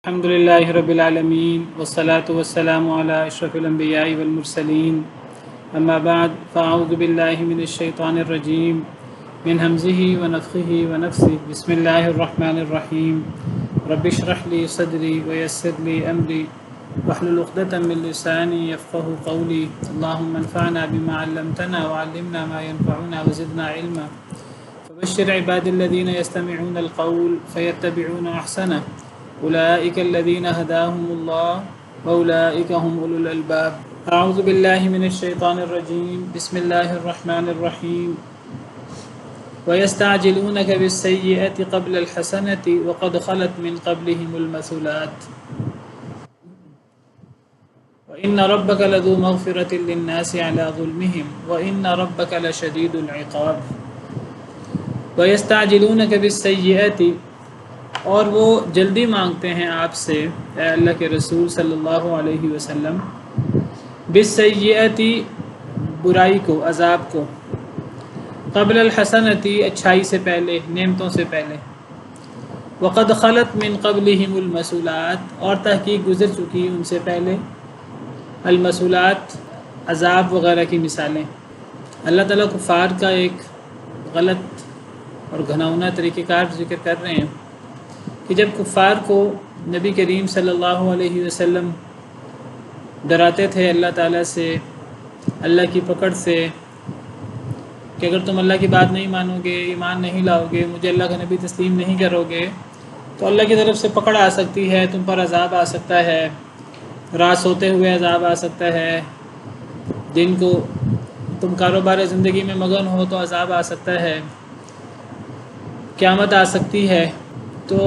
الحمد لله رب العالمين والصلاة والسلام على أشرف الأنبياء والمرسلين أما بعد فأعوذ بالله من الشيطان الرجيم من همزه ونفخه ونفثه بسم الله الرحمن الرحيم رب اشرح لي صدري ويسر لي أمري واحلل عقدة من لساني يفقه قولي اللهم انفعنا بما علمتنا وعلمنا ما ينفعنا وزدنا علما فبشر عباد الذين يستمعون القول فيتبعون أحسنه أولئك الذين هداهم الله وأولئك هم أولو الألباب أعوذ بالله من الشيطان الرجيم بسم الله الرحمن الرحيم ويستعجلونك بالسيئة قبل الحسنة وقد خلت من قبلهم المثلات وإن ربك لذو مغفرة للناس على ظلمهم وإن ربك لشديد العقاب ويستعجلونك بالسيئة اور وہ جلدی مانگتے ہیں آپ سے اے اللہ کے رسول صلی اللہ علیہ وسلم بالسیئتی برائی کو، عذاب کو، قبل الحسنتی اچھائی سے پہلے، نعمتوں سے پہلے، وقد خلت من قبلہم المثلات اور تحقیق گزر چکی ان سے پہلے، المثلات عذاب وغیرہ کی مثالیں۔ اللہ تعالیٰ کفار کا ایک غلط اور گھناؤنا طریقہ کار ذکر کر رہے ہیں کہ جب کفار کو نبی کریم صلی اللہ علیہ وسلم ڈراتے تھے اللہ تعالیٰ سے، اللہ کی پکڑ سے، کہ اگر تم اللہ کی بات نہیں مانو گے، ایمان نہیں لاؤ گے، مجھے اللہ کا نبی تسلیم نہیں کرو گے تو اللہ کی طرف سے پکڑ آ سکتی ہے، تم پر عذاب آ سکتا ہے، رات سوتے ہوئے عذاب آ سکتا ہے، دن کو تم کاروبار زندگی میں مگن ہو تو عذاب آ سکتا ہے، قیامت آ سکتی ہے۔ تو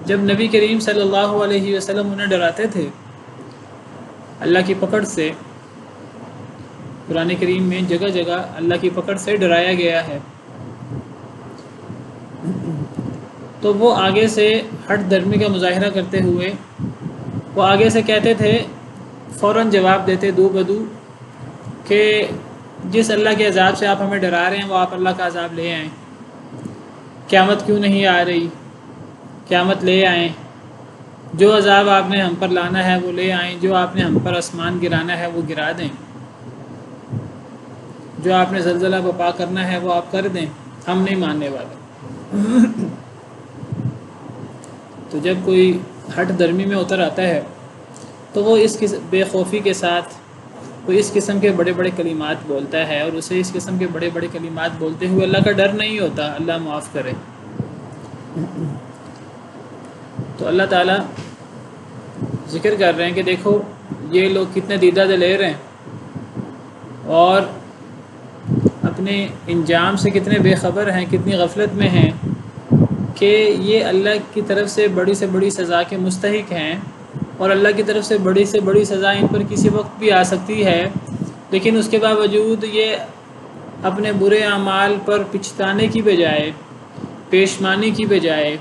جب نبی کریم صلی اللہ علیہ وسلم انہیں ڈراتے تھے اللہ کی پکڑ سے، قرآن کریم میں جگہ جگہ اللہ کی پکڑ سے ڈرایا گیا ہے، تو وہ آگے سے ہٹ درمی کا مظاہرہ کرتے ہوئے وہ آگے سے کہتے تھے، فوراً جواب دیتے دو بدو کہ جس اللہ کے عذاب سے آپ ہمیں ڈرا رہے ہیں وہ آپ اللہ کا عذاب لے آئیں، قیامت کیوں نہیں آ رہی، قیامت لے آئیں، جو عذاب آپ نے ہم پر لانا ہے وہ لے آئیں، جو آپ نے ہم پر آسمان گرانا ہے وہ گرا دیں، جو آپ نے زلزلہ برپا کرنا ہے وہ آپ کر دیں، ہم نہیں ماننے والے۔ تو جب کوئی ہٹ درمی میں اتر آتا ہے تو وہ اس بے خوفی کے ساتھ وہ اس قسم کے بڑے بڑے کلمات بولتا ہے، اور اسے اس قسم کے بڑے بڑے کلمات بولتے ہوئے اللہ کا ڈر نہیں ہوتا، اللہ معاف کرے۔ تو اللہ تعالیٰ ذکر کر رہے ہیں کہ دیکھو یہ لوگ کتنے دیدہ دلیر ہیں اور اپنے انجام سے کتنے بے خبر ہیں، کتنی غفلت میں ہیں کہ یہ اللہ کی طرف سے بڑی سزا کے مستحق ہیں، اور اللہ کی طرف سے بڑی سزا ان پر کسی وقت بھی آ سکتی ہے، لیکن اس کے باوجود یہ اپنے برے اعمال پر پچھتانے کی بجائے، پیشمانی کی بجائے،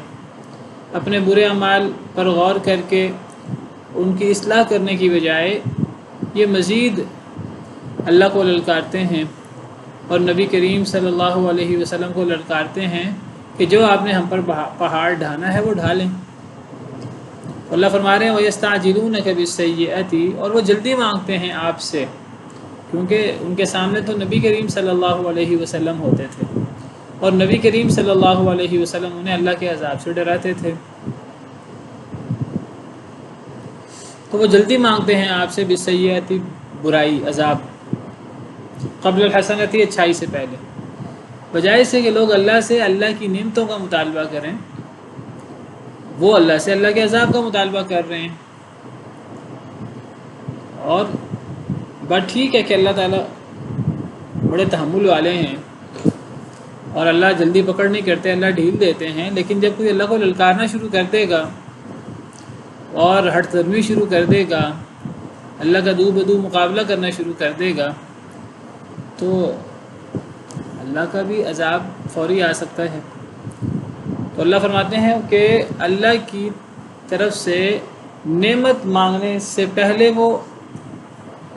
اپنے برے اعمال پر غور کر کے ان کی اصلاح کرنے کی بجائے یہ مزید اللہ کو للکارتے ہیں اور نبی کریم صلی اللہ علیہ وسلم کو للکارتے ہیں کہ جو آپ نے ہم پر پہاڑ ڈھانا ہے وہ ڈھالیں۔ اللہ فرما رہے ہیں وَيَسْتَعْجِلُونَكَ بِالسَّيِّئَةِ اور وہ جلدی مانگتے ہیں آپ سے، کیونکہ ان کے سامنے تو نبی کریم صلی اللہ علیہ وسلم ہوتے تھے اور نبی کریم صلی اللہ علیہ وسلم انہیں اللہ کے عذاب سے ڈراتے تھے، تو وہ جلدی مانگتے ہیں آپ سے بالسیئۃ برائی، عذاب، قبل الحسنۃ اچھائی سے پہلے، بجائے سے کہ لوگ اللہ سے اللہ کی نعمتوں کا مطالبہ کریں، وہ اللہ سے اللہ کے عذاب کا مطالبہ کر رہے ہیں۔ اور بات ٹھیک ہے کہ اللہ تعالیٰ بڑے تحمل والے ہیں اور اللہ جلدی پکڑ نہیں کرتے، اللہ ڈھیل دیتے ہیں، لیکن جب کوئی اللہ کو للکارنا شروع کر دے گا اور ہٹ درمی شروع کر دے گا، اللہ کا دو بدو مقابلہ کرنا شروع کر دے گا تو اللہ کا بھی عذاب فوری آ سکتا ہے۔ تو اللہ فرماتے ہیں کہ اللہ کی طرف سے نعمت مانگنے سے پہلے وہ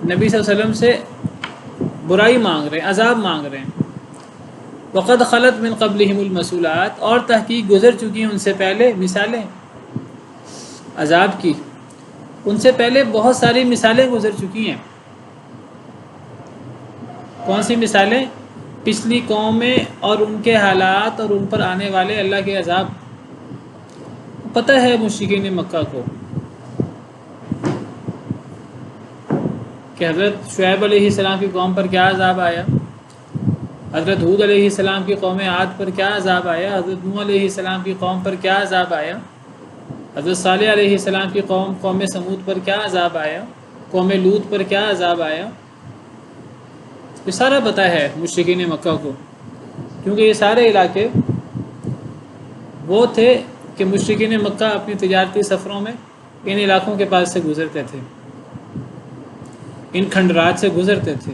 نبی صلی اللہ علیہ وسلم سے برائی مانگ رہے ہیں، عذاب مانگ رہے ہیں۔ وقد خلت من قبلہم المثلات اور تحقیق گزر چکی ہیں ان سے پہلے مثالیں۔ عذاب کی، ان سے پہلے بہت ساری مثالیں گزر چکی ہیں۔ کون سی مثالیں؟ پچھلی قومیں اور ان کے حالات اور ان پر آنے والے اللہ کے عذاب۔ پتہ ہے مشرکین مکہ کو کہ حضرت شعیب علیہ السلام کی قوم پر کیا عذاب آیا، حضرت ہود علیہ السلام کی قوم عاد پر کیا عذاب آیا، حضرت نوح علیہ السلام کی قوم پر کیا عذاب آیا، حضرت صالح علیہ السلام کی قوم سمود پر کیا عذاب آیا، قوم لوط پر کیا عذاب آیا۔ یہ سارا پتہ ہے مشرکین مکہ کو، کیونکہ یہ سارے علاقے وہ تھے کہ مشرکین مکہ اپنی تجارتی سفروں میں ان علاقوں کے پاس سے گزرتے تھے، ان کھنڈرات سے گزرتے تھے۔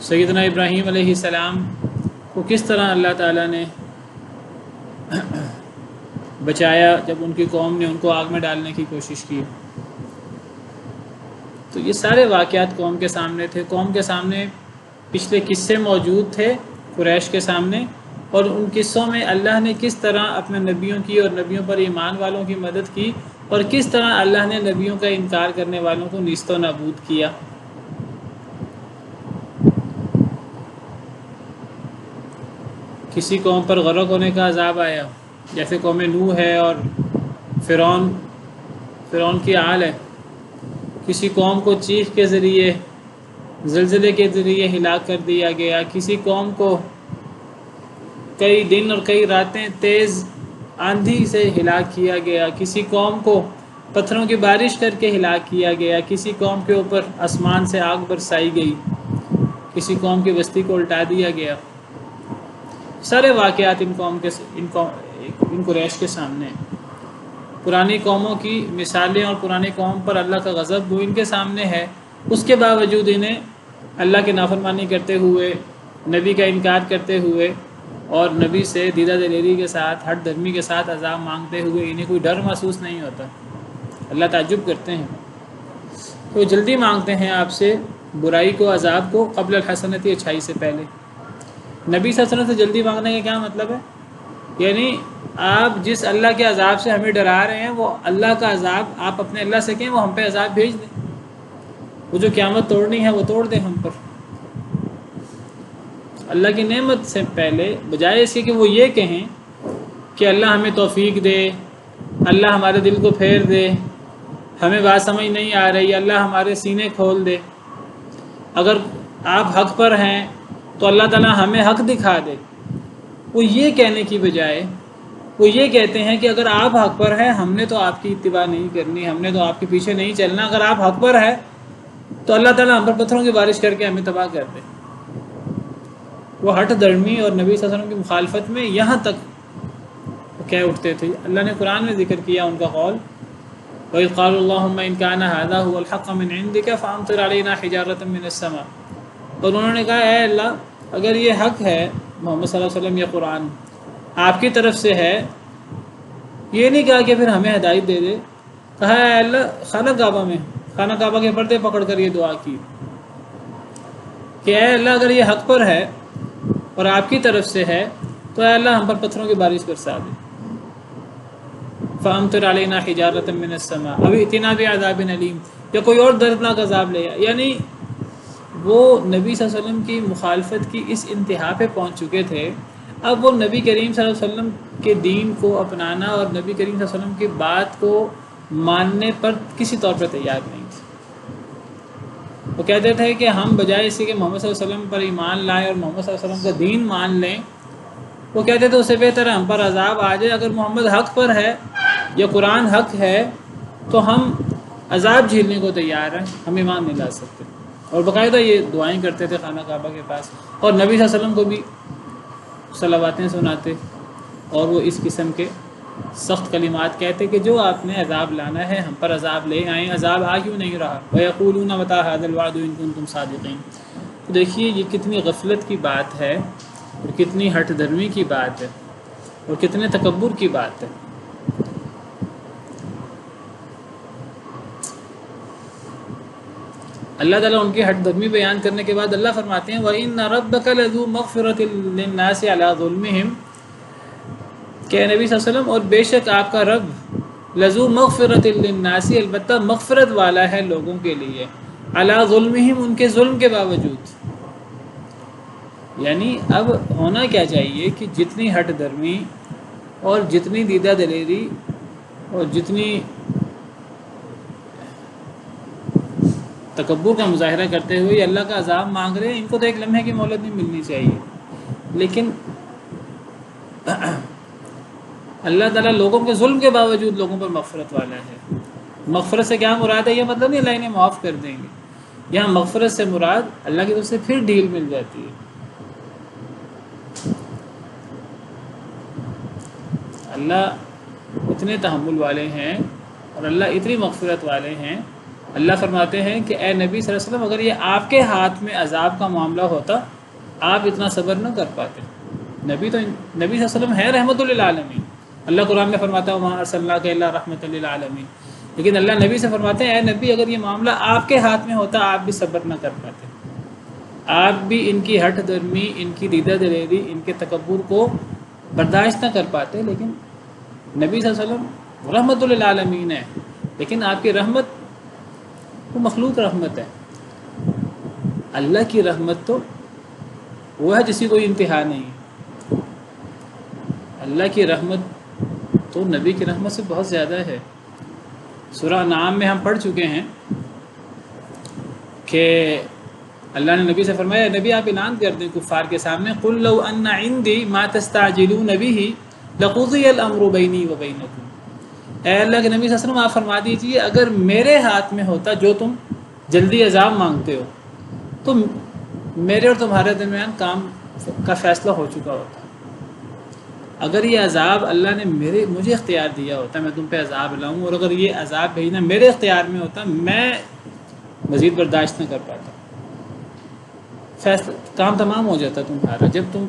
سیدنا ابراہیم علیہ السلام کو کس طرح اللہ تعالیٰ نے بچایا جب ان کی قوم نے ان کو آگ میں ڈالنے کی کوشش کی۔ تو یہ سارے واقعات قوم کے سامنے تھے، قوم کے سامنے پچھلے قصے موجود تھے قریش کے سامنے، اور ان قصوں میں اللہ نے کس طرح اپنے نبیوں کی اور نبیوں پر ایمان والوں کی مدد کی، اور کس طرح اللہ نے نبیوں کا انکار کرنے والوں کو نیست و نابود کیا۔ کسی قوم پر غرق ہونے کا عذاب آیا، جیسے قوم نوح ہے اور فرعون کی آل ہے۔ کسی قوم کو چیخ کے ذریعے، زلزلے کے ذریعے ہلاک کر دیا گیا، کسی قوم کو کئی دن اور کئی راتیں تیز آندھی سے ہلاک کیا گیا، کسی قوم کو پتھروں کی بارش کر کے ہلاک کیا گیا، کسی قوم کے اوپر آسمان سے آگ برسائی گئی، کسی قوم کی بستی کو الٹا دیا گیا۔ سارے واقعات ان قریش کے سامنے ہیں۔ پرانی قوموں کی مثالیں اور پرانی قوم پر اللہ کا غضب وہ ان کے سامنے ہے، اس کے باوجود انہیں اللہ کی نافرمانی کرتے ہوئے، نبی کا انکار کرتے ہوئے اور نبی سے دیدہ دلیری کے ساتھ، ہٹ دھرمی کے ساتھ عذاب مانگتے ہوئے انہیں کوئی ڈر محسوس نہیں ہوتا۔ اللہ تعجب کرتے ہیں، تو جلدی مانگتے ہیں آپ سے برائی کو، عذاب کو، قبل الحسنتی، اچھائی سے پہلے۔ نبی صلی اللہ علیہ وسلم سے جلدی مانگنے کا کیا مطلب ہے؟ یعنی آپ جس اللہ کے عذاب سے ہمیں ڈرا رہے ہیں، وہ اللہ کا عذاب آپ اپنے اللہ سے کہیں وہ ہم پہ عذاب بھیج دیں، وہ جو قیامت توڑنی ہے وہ توڑ دیں ہم پر۔ اللہ کی نعمت سے پہلے بجائے اس کے کہ وہ یہ کہیں کہ اللہ ہمیں توفیق دے، اللہ ہمارے دل کو پھیر دے، ہمیں بات سمجھ نہیں آ رہی، اللہ ہمارے سینے کھول دے، اگر آپ حق پر ہیں تو اللہ تعالیٰ ہمیں حق دکھا دے، وہ یہ کہنے کی بجائے وہ یہ کہتے ہیں کہ اگر آپ حق پر ہیں ہم نے تو آپ کی اتباع نہیں کرنی، ہم نے تو آپ کے پیچھے نہیں چلنا، اگر آپ حق پر ہے تو اللہ تعالیٰ ہم پر پتھروں کی بارش کر کے ہمیں تباہ کر دے۔ وہ ہٹ درمی اور نبی صلی اللہ علیہ وسلم کی مخالفت میں یہاں تک کہہ اٹھتے تھے۔ اللہ نے قرآن میں ذکر کیا ان کا قول، وَإِذْ قَالُوا اللَّهُمَّ إِنْ كَانَ هَذَا هُوَ الْحَقَّ مِنْ عِنْدِكَ فَأَمْطِرْ عَلَيْنَا حِجَارَةً مِنَ السَّمَاءِ، اور انہوں نے کہا اے اللہ اگر یہ حق ہے محمد صلی اللہ علیہ وسلم، یہ قرآن آپ کی طرف سے ہے، یہ نہیں کہا کہ پھر ہمیں ہدایت دے دے، کہا اے اللہ خانہ کعبہ کے پردے پکڑ کر یہ دعا کی کہ اے اللہ اگر یہ حق پر ہے اور آپ کی طرف سے ہے تو اے اللہ ہم پر پتھروں کی بارش برسا دے۔ فَأَمْطِرْ عَلَيْنَا حِجَارَةً مِنَ السَّمَاءِ أَوْ ائْتِنَا بِعَذَابٍ أَلِيمٍ، یا کوئی اور دردناک عذاب لے آ۔ یعنی وہ نبی صلی اللہ علیہ وسلم کی مخالفت کی اس انتہا پہ پہنچ چکے تھے، اب وہ نبی کریم صلی اللہ علیہ وسلم کے دین کو اپنانا اور نبی کریم صلی اللہ علیہ وسلم کی بات کو ماننے پر کسی طور پر تیار نہیں تھے۔ وہ کہتے تھے کہ ہم بجائے اسی کہ محمد صلی اللہ علیہ وسلم پر ایمان لائیں اور محمد صلی اللہ علیہ وسلم کا دین مان لیں، وہ کہتے تھے اس سے بہتر ہے ہم پر عذاب آ جائے، اگر محمد حق پر ہے یا قرآن حق ہے تو ہم عذاب جھیلنے کو تیار ہیں، ہم ایمان نہیں لا سکتے۔ اور باقاعدہ یہ دعائیں کرتے تھے خانہ کعبہ کے پاس، اور نبی صلی اللہ علیہ وسلم کو بھی صلواتیں سناتے، اور وہ اس قسم کے سخت کلمات کہتے کہ جو آپ نے عذاب لانا ہے ہم پر عذاب لے آئیں، عذاب آ کیوں نہیں رہا؟ وَيَقُولُونَ مَتَىٰ هَٰذَا الْوَعْدُ إِن كُنتُمْ صَادِقِينَ۔ تو دیکھیے یہ کتنی غفلت کی بات ہے، اور کتنی ہٹ درمی کی بات ہے، اور کتنے تکبر کی بات ہے۔ اللہ تعالیٰ ان کی ہٹ درمی بیان کرنے کے بعد اللہ فرماتے ہیں وَإِنَّ رَبَّكَ لَذُو مَغْفِرَةٍ لِلنَّاسِ عَلَىٰ ظُلْمِهِمْ، کہ اے نبی صلی اللہ علیہ وسلم اور بے شک آپ کا رب لذو مغفرت للناس البتہ مغفرت والا ہے لوگوں کے لیے، علی ظلمہم ان کے ظلم کے باوجود. یعنی اب ہونا کیا چاہیے کہ جتنی ہٹ درمی اور جتنی دیدہ دلیری اور جتنی تکبر کا مظاہرہ کرتے ہوئے یہ اللہ کا عذاب مانگ رہے ہیں، ان کو تو ایک لمحے کی مہلت نہیں ملنی چاہیے. لیکن اللہ تعالیٰ لوگوں کے ظلم کے باوجود لوگوں پر مغفرت والا ہے. مغفرت سے کیا مراد ہے؟ یہ مطلب نہیں اللہ انہیں معاف کر دیں گے. یہاں مغفرت سے مراد اللہ کی طرف سے پھر ڈھیل مل جاتی ہے. اللہ اتنے تحمل والے ہیں اور اللہ اتنی مغفرت والے ہیں. اللہ فرماتے ہیں کہ اے نبی صلی اللہ علیہ وسلم اگر یہ آپ کے ہاتھ میں عذاب کا معاملہ ہوتا آپ اتنا صبر نہ کر پاتے. نبی صلی اللہ علیہ وسلم ہے رحمت للعالمین. اللہ قرآن میں فرماتا ہے وَمَا أَرْسَلْنَاكَ إِلَّا رَحْمَةً لِلْعَالَمِينَ. لیکن اللہ نبی سے فرماتے ہیں اے نبی اگر یہ معاملہ آپ کے ہاتھ میں ہوتا آپ بھی صبر نہ کر پاتے، آپ بھی ان کی ہٹ درمی، ان کی دیدہ دلیری، ان کے تکبر کو برداشت نہ کر پاتے. لیکن نبی صلی اللہ علیہ وسلم رحمت للعالمین ہے، لیکن آپ کی رحمت وہ مخلوق رحمت ہے. اللہ کی رحمت تو وہ ہے جس کی کوئی انتہا نہیں. اللہ کی رحمت تو نبی کی رحمت سے بہت زیادہ ہے. سورہ انعام میں ہم پڑھ چکے ہیں کہ اللہ نے نبی سے فرمایا نبی آپ اعلان کر دیں کفار کے سامنے قُلْ لَوْ أَنَّ عِنْدِي مَا تَسْتَعْجِلُونَ بِهِ لَقُضِيَ الْأَمْرُ بَيْنِي وَبَيْنَكُمْ. اے اللہ کے نبی صلی اللہ علیہ وسلم آپ فرما دیجیے اگر میرے ہاتھ میں ہوتا جو تم جلدی عذاب مانگتے ہو تو میرے اور تمہارے درمیان کام کا فیصلہ ہو چکا ہوتا. اگر یہ عذاب اللہ نے مجھے اختیار دیا ہوتا میں تم پہ عذاب لاؤں، اور اگر یہ عذاب بھیجنا میرے اختیار میں ہوتا میں مزید برداشت نہ کر پاتا. فیصلہ کام تمام ہو جاتا تمہارا. جب تم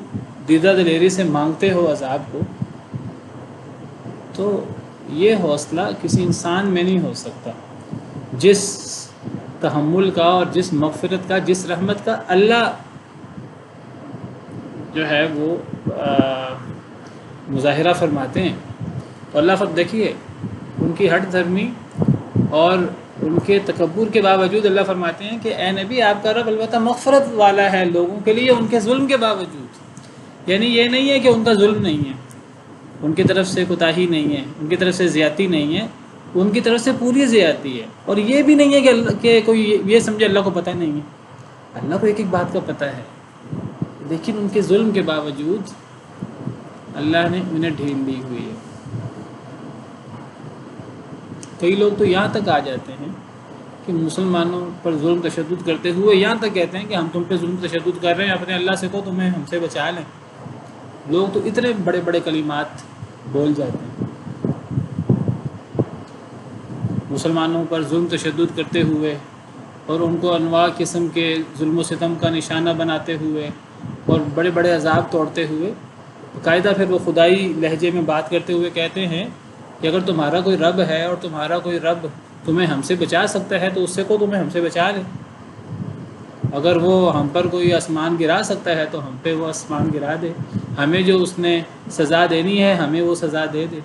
دیدہ دلیری سے مانگتے ہو عذاب کو تو یہ حوصلہ کسی انسان میں نہیں ہو سکتا. جس تحمل کا اور جس مغفرت کا جس رحمت کا اللہ جو ہے وہ مظاہرہ فرماتے ہیں. تو اللہ دیکھیے ان کی ہٹ دھرمی اور ان کے تکبر کے باوجود اللہ فرماتے ہیں کہ اے نبی آپ کا رب البتہ مغفرت والا ہے لوگوں کے لیے ان کے ظلم کے باوجود. یعنی یہ نہیں ہے کہ ان کا ظلم نہیں ہے، ان کی طرف سے کوتاہی نہیں ہے، ان کی طرف سے زیادتی نہیں ہے، ان کی طرف سے پوری زیادتی ہے. اور یہ بھی نہیں ہے کہ کوئی یہ سمجھے اللہ کو پتہ نہیں ہے. اللہ کو ایک ایک بات کا پتہ ہے، لیکن ان کے ظلم کے باوجود اللہ نے انہیں ڈھیل دی ہوئی ہے. کئی لوگ تو یہاں تک آ جاتے ہیں کہ مسلمانوں پر ظلم تشدد کرتے ہوئے یہاں تک کہتے ہیں کہ ہم تم پہ ظلم تشدد کر رہے ہیں، اپنے اللہ سے کہو تمہیں ہم سے بچا لیں. لوگ تو اتنے بڑے بڑے کلمات بول جاتے ہیں مسلمانوں پر ظلم تشدد کرتے ہوئے اور ان کو انواع قسم کے ظلم و ستم کا نشانہ بناتے ہوئے اور بڑے بڑے عذاب توڑتے ہوئے. باقاعدہ پھر وہ خدائی لہجے میں بات کرتے ہوئے کہتے ہیں کہ اگر تمہارا کوئی رب ہے اور تمہارا کوئی رب تمہیں ہم سے بچا سکتا ہے تو اس سے کو تمہیں ہم سے بچا لے. اگر وہ ہم پر کوئی آسمان گرا سکتا ہے تو ہم پہ وہ آسمان گرا دے. ہمیں جو اس نے سزا دینی ہے ہمیں وہ سزا دے دے.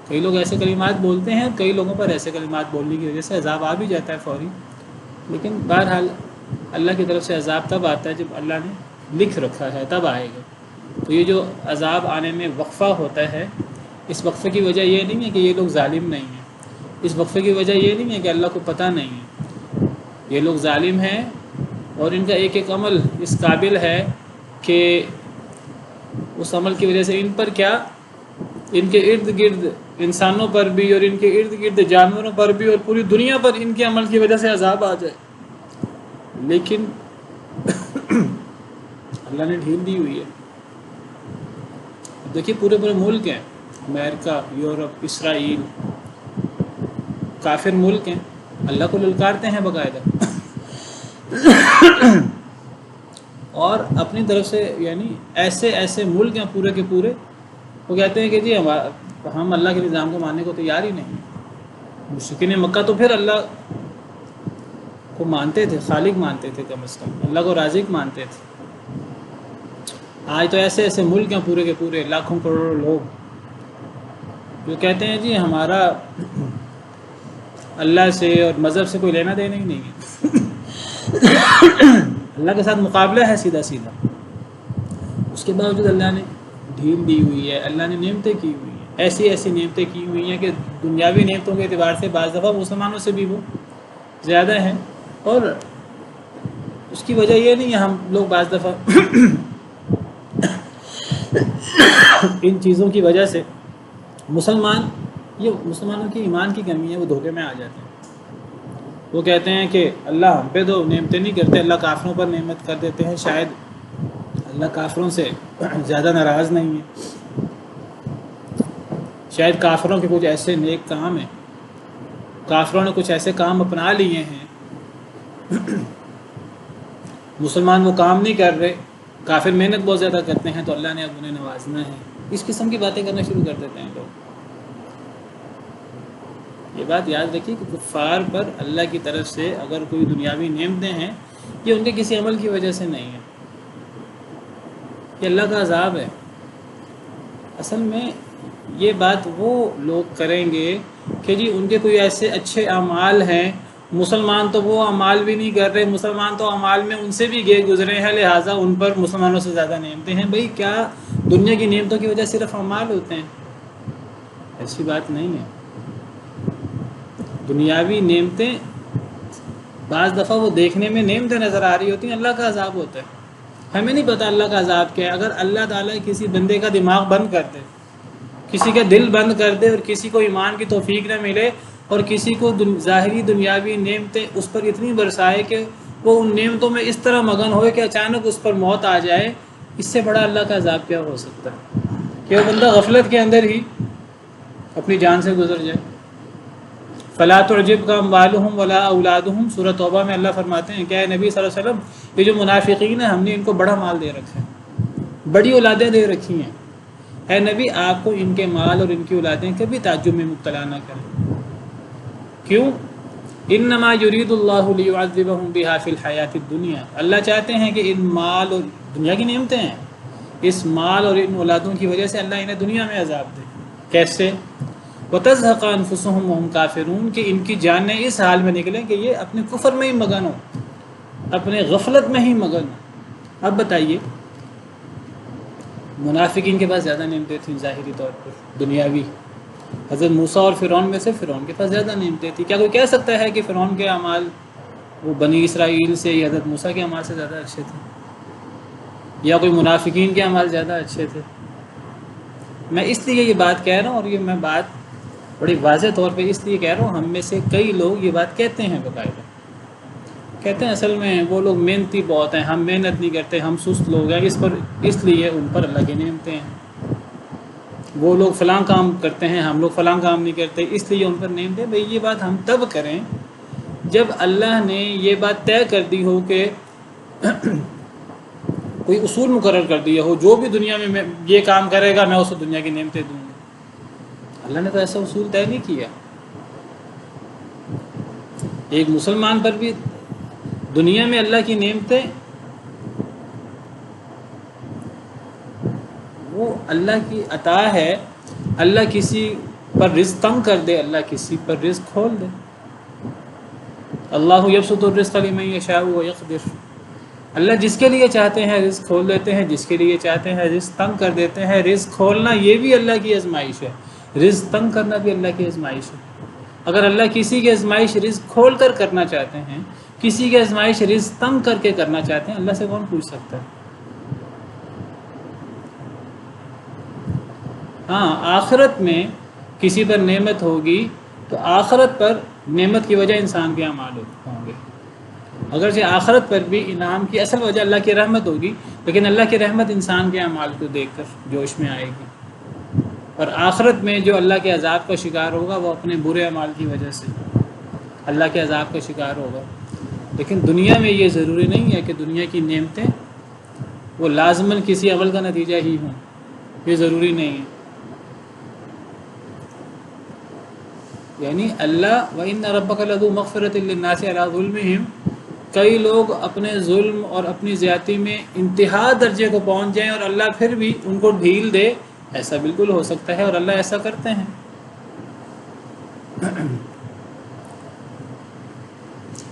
کئی لوگ ایسے کلمات بولتے ہیں، کئی لوگوں پر ایسے کلمات بولنے کی وجہ سے عذاب آ بھی جاتا ہے فوری. لیکن بہرحال اللہ کی طرف سے عذاب تب آتا ہے جب اللہ نے لکھ رکھا ہے تب آئے گا. تو یہ جو عذاب آنے میں وقفہ ہوتا ہے اس وقفے کی وجہ یہ نہیں ہے کہ یہ لوگ ظالم نہیں ہیں، اس وقفے کی وجہ یہ نہیں ہے کہ اللہ کو پتہ نہیں ہے. یہ لوگ ظالم ہیں اور ان کا ایک ایک عمل اس قابل ہے کہ اس عمل کی وجہ سے ان پر کیا ان کے ارد گرد انسانوں پر بھی اور ان کے ارد گرد جانوروں پر بھی اور پوری دنیا پر ان کے عمل کی وجہ سے عذاب آ جائے. لیکن اللہ نے ڈھیل دی ہوئی ہے. دیکھیے پورے ملک ہیں، امریکہ، یورپ، اسرائیل، کافر ملک ہیں، اللہ کو للکارتے ہیں باقاعدہ اور اپنی طرف سے یعنی ایسے ملک ہیں پورے کے پورے وہ کہتے ہیں کہ جی ہم اللہ کے نظام کو ماننے کو تیار ہی نہیں. مشرکین مکہ تو پھر اللہ کو مانتے تھے، خالق مانتے تھے، کم از کم اللہ کو رازق مانتے تھے. آج تو ایسے ملک ہیں پورے کے پورے لاکھوں کروڑوں لوگ جو کہتے ہیں جی ہمارا اللہ سے اور مذہب سے کوئی لینا دینا ہی نہیں ہے، اللہ کے ساتھ مقابلہ ہے سیدھا سیدھا، اس کے باوجود اللہ نے ڈھیل دی ہوئی ہے، اللہ نے نعمتیں کی ہوئی ہیں، ایسی ایسی نعمتیں کی ہوئی ہیں کہ دنیاوی نعمتوں کے اعتبار سے بعض دفعہ مسلمانوں سے بھی وہ زیادہ ہیں، اور اس کی وجہ یہ نہیں ہے ہم لوگ بعض دفعہ ان چیزوں کی وجہ سے یہ مسلمانوں کی ایمان کی کمی ہے، وہ دھوکے میں آ جاتے ہیں۔ وہ کہتے ہیں کہ اللہ ہم پہ تو نعمتیں نہیں کرتے، اللہ کافروں پر نعمت کر دیتے ہیں، شاید اللہ کافروں سے زیادہ ناراض نہیں ہے، شاید کافروں کے کچھ ایسے نیک کام ہیں، کافروں نے کچھ ایسے کام اپنا لیے ہیں، مسلمان وہ کام نہیں کر رہے، کافر محنت بہت زیادہ کرتے ہیں، تو اللہ نے اب انہیں نوازنا ہے۔ اس قسم کی باتیں کرنا شروع کر دیتے ہیں لوگ۔ یہ بات یاد رکھیے کہ کفار پر اللہ کی طرف سے اگر کوئی دنیاوی نعمتیں ہیں، یہ ان کے کسی عمل کی وجہ سے نہیں ہے، یہ اللہ کا عذاب ہے۔ اصل میں یہ بات وہ لوگ کریں گے کہ جی ان کے کوئی ایسے اچھے اعمال ہیں، مسلمان تو وہ اعمال بھی نہیں کر رہے، مسلمان تو اعمال میں ان سے بھی گئے گزرے ہیں، لہٰذا ان پر مسلمانوں سے زیادہ نعمتیں ہیں۔ بھئی کیا دنیا کی نعمتوں کی وجہ صرف اعمال ہوتے ہیں؟ ایسی بات نہیں ہے۔ دنیاوی نعمتیں بعض دفعہ وہ دیکھنے میں نعمتیں نظر آ رہی ہوتی ہیں، اللہ کا عذاب ہوتا ہے۔ ہمیں نہیں پتہ اللہ کا عذاب کیا ہے۔ اگر اللہ تعالیٰ کسی بندے کا دماغ بند کر دے، کسی کا دل بند کر دے، اور کسی کو ایمان کی توفیق نہ ملے، اور کسی کو ظاہری دنیاوی نعمتیں اس پر اتنی برسائے کہ وہ ان نعمتوں میں اس طرح مگن ہوئے کہ اچانک اس پر موت آ جائے، اس سے بڑا اللہ کا عذاب کیا ہو سکتا ہے کہ وہ بندہ غفلت کے اندر ہی اپنی جان سے گزر جائے۔ فلا تعجبک اموالہم ولا اولادہم، سورہ توبہ میں اللہ فرماتے ہیں کہ اے نبی صلی اللہ علیہ وسلم، یہ جو منافقین ہیں ہم نے ان کو بڑا مال دے رکھا ہے، بڑی اولادیں دے رکھی ہیں، اے نبی آپ کو ان کے مال اور ان کی اولادیں کبھی تعجب میں مبتلا نہ کریں۔ کیوں؟ انما یرید اللہ لیعذبہم بہا فی الحیات الدنیا، اللہ چاہتے ہیں کہ ان مال اور دنیا کی نعمتیں ہیں، اس مال اور ان اولادوں کی وجہ سے اللہ انہیں دنیا میں عذاب دے۔ کیسے؟ وَتَزْهَقَ أَنفُسُهُمْ وَهُمْ كَافِرُونَ، کہ ان کی جانیں اس حال میں نکلیں کہ یہ اپنے کفر میں ہی مگن ہو، اپنے غفلت میں ہی مگن ہو۔ اب بتائیے، منافقین کے پاس زیادہ نعمتیں تھیں ظاہری طور پر دنیاوی، حضرت موسیٰ اور فرعون میں سے فرعون کے پاس زیادہ نعمتیں تھیں۔ کیا کوئی کہہ سکتا ہے کہ فرعون کے اعمال وہ بنی اسرائیل سے یا حضرت موسیٰ کے اعمال سے زیادہ اچھے تھے، یا کوئی منافقین کے اعمال زیادہ اچھے تھے؟ میں اس لیے یہ بات کہہ رہا ہوں، اور یہ میں بات بڑی واضح طور پہ اس لیے کہہ رہا ہوں، ہم میں سے کئی لوگ یہ بات کہتے ہیں، باقاعدہ کہتے ہیں اصل میں وہ لوگ محنتی بہت ہیں، ہم محنت نہیں کرتے، ہم سست لوگ ہیں، اس لیے ان پر اللہ کی نعمتیں ہیں۔ وہ لوگ فلاں کام کرتے ہیں، ہم لوگ فلاں کام نہیں کرتے، اس لیے ان پر نعمتیں۔ بھئی یہ بات ہم تب کریں جب اللہ نے یہ بات طے کر دی ہو کہ کوئی اصول مقرر کر دیا ہو، جو بھی دنیا میں یہ کام کرے گا میں اسے دنیا کی نعمتیں دوں گا۔ اللہ نے تو ایسا اصول طے نہیں کیا۔ ایک مسلمان پر بھی دنیا میں اللہ کی نعمتیں وہ اللہ کی عطا ہے، اللہ کسی پر رزق تنگ کر دے، اللہ کسی پر رزق کھول دے۔ اللہ یبسط الرزق لمن یشاء ویقدر، اللہ جس کے لیے چاہتے ہیں رزق کھول دیتے ہیں، جس کے لیے چاہتے ہیں رزق تنگ کر دیتے ہیں۔ رزق کھولنا یہ بھی اللہ کی آزمائش ہے، رزق تنگ کرنا بھی اللہ کی آزمائش ہے۔ اگر اللہ کسی کی آزمائش رزق کھول کر کرنا چاہتے ہیں، کسی کی آزمائش رزق تنگ کر کے کرنا چاہتے ہیں، اللہ سے کون پوچھ سکتا ہے؟ ہاں، آخرت میں کسی پر نعمت ہوگی تو آخرت پر نعمت کی وجہ انسان کے اعمال ہوں گے، اگرچہ آخرت پر بھی انعام کی اصل وجہ اللہ کی رحمت ہوگی، لیکن اللہ کی رحمت انسان کے اعمال کو دیکھ کر جوش میں آئے گی۔ اور آخرت میں جو اللہ کے عذاب کا شکار ہوگا وہ اپنے برے اعمال کی وجہ سے اللہ کے عذاب کا شکار ہوگا۔ لیکن دنیا میں یہ ضروری نہیں ہے کہ دنیا کی نعمتیں وہ لازماً کسی عمل کا نتیجہ ہی ہوں، یہ ضروری نہیں ہے۔ یعنی اللہ وَإِنَّ رَبَّكَ لَذُو مَغْفِرَةٍ لِلنَّاسِ عَلَىٰ ظُلْمِهِمْ، کئی لوگ اپنے ظلم اور اپنی زیادتی میں انتہا درجے کو پہنچ جائیں اور اللہ پھر بھی ان کو ڈھیل دے، ایسا بالکل ہو سکتا ہے، اور اللہ ایسا کرتے ہیں۔